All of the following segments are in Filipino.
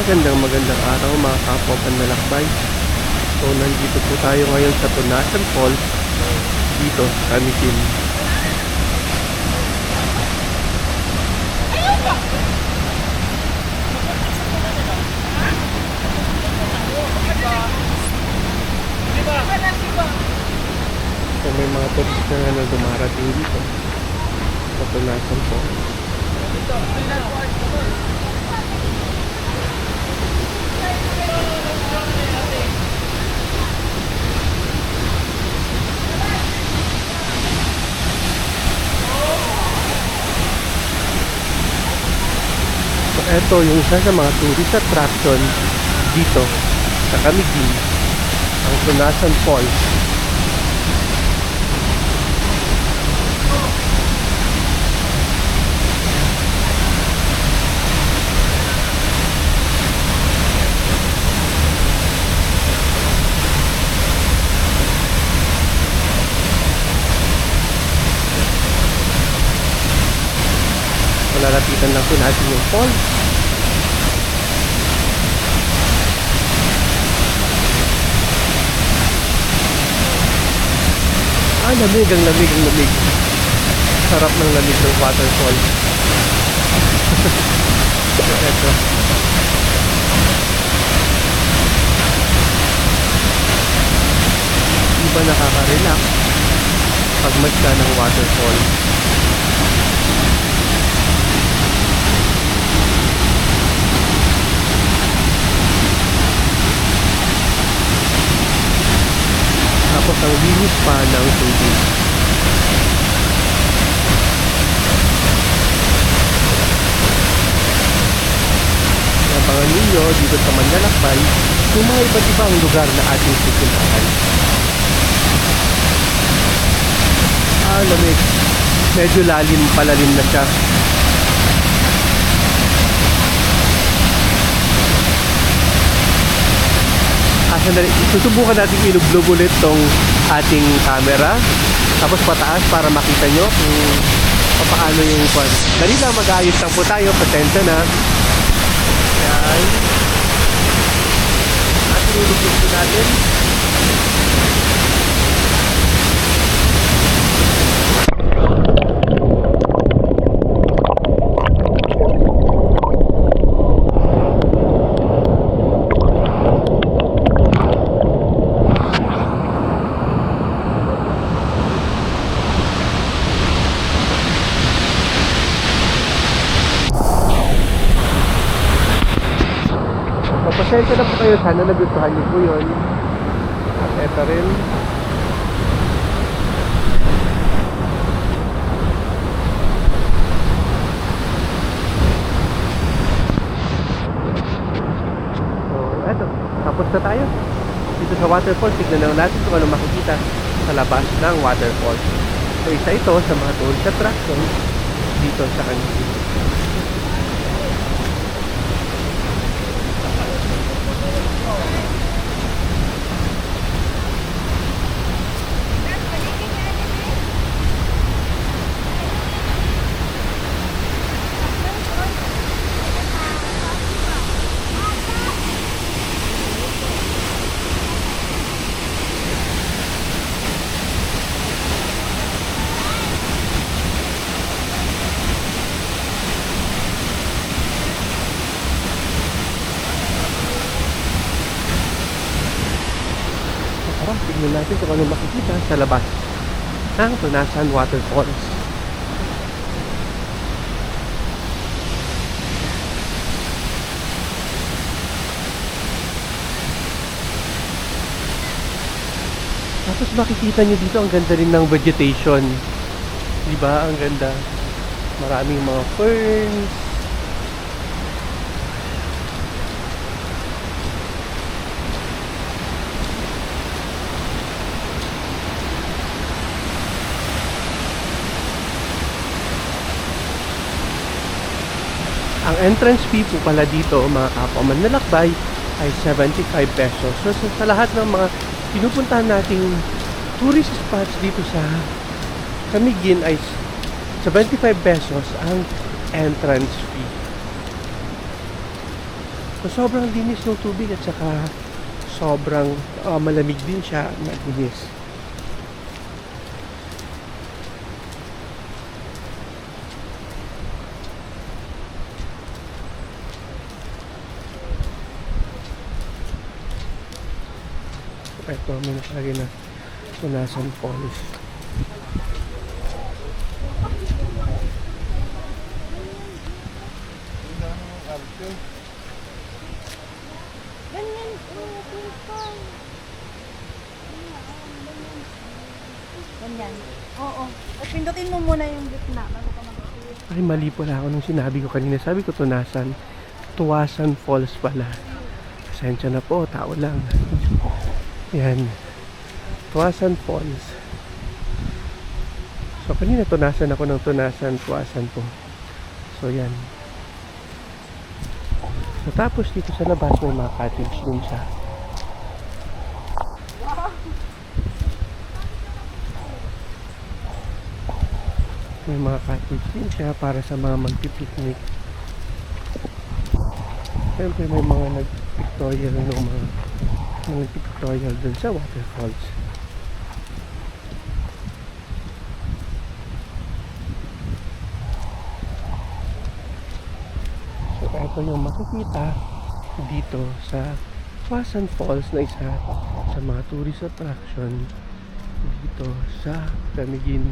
Magandang araw mga kapwa panlalakbay. So nandito po tayo ngayon sa Tunasan Falls dito sa Camiguin. So may mga turista na dumarating dito sa Tunasan Falls. So ito yung isa sa mga tourist attraction dito sa Camiguin, ang Tunasan Falls. Malalapitan lang po natin yung falls. Lamig, ang lamig, ang lamig. Sarap ng lamig ng waterfall. Ito. Diba nakaka-relax pag magka ng waterfall. Tapos ang linis pa ng tubig. Nabangan ninyo dito sa Manlalakbay yung mga iba't ibang lugar na ating pupuntahan. Lamig. Medyo palalim na siya. Susubukan natin ilublob ulit tong ating camera, tapos pataas para makita nyo kung paano yung kwan. Dali lang, mag-aayos lang po tayo. Pasensya na. Yan. At ilublob po natin. Pasensya na po kayo, sana nagustuhan niyo po yun. At eto rin. So, eto. Tapos na tayo. Dito sa waterfall, tignan lang natin kung ano makikita sa labas ng waterfall. So, isa ito sa mga tourist attraction dito sa Camiguin. Tignan natin kung ano makikita sa labas ng Tunasan Waterfalls. Tapos makikita nyo dito, ang ganda rin ng vegetation. Diba? Ang ganda. Maraming mga ferns. Ang entrance fee po pala dito, mga kapwa manlalakbay, ay 75 pesos. So sa lahat ng mga pinupuntahan nating tourist spots dito sa Camiguin ay 75 pesos ang entrance fee. So, sobrang linis ng tubig at saka sobrang malamig din siya at malinis. Ito, may nakalagay na Tunasan Falls. Ganyan po, ganyan. Oo. At pindutin mo muna yung gitna bago ka mag-click. Ay, mali pala ako nung sinabi ko kanina. Sabi ko Tunasan. Tuwasan Falls pala. Pasensya na po, tao lang. Yan. Tuwasan Falls. So, kanina tunasan ako ng Tunasan, Tuwasan po. So, yan. So, tapos dito sa labas may mga cottage din siya. May mga cottage din siya para sa mga magpipiknik. Siyempre may mga nag-pictorial ng mga nag-pictorial dun sa waterfalls. So ito yung makikita dito sa Tuwasan Falls na isa sa mga tourist attraction dito sa Camiguin.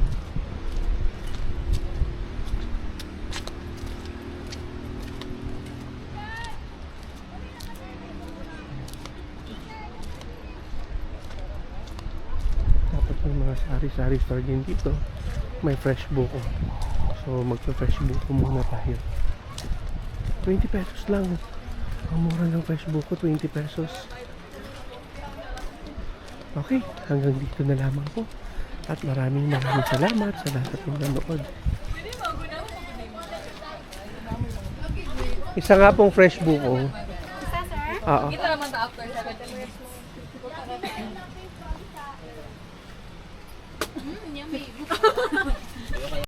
May mga sari-sari store din dito. May fresh buko. So magpa-fresh buko muna tayo. 20 pesos lang. Ang mura ng fresh buko, 20 pesos. Okay, hanggang dito na lamang po. At maraming salamat sa lahat ng nanood. Isa nga pong fresh buko. Isa, sir? Oo. Kita naman ta after 7 minutes. Yummy.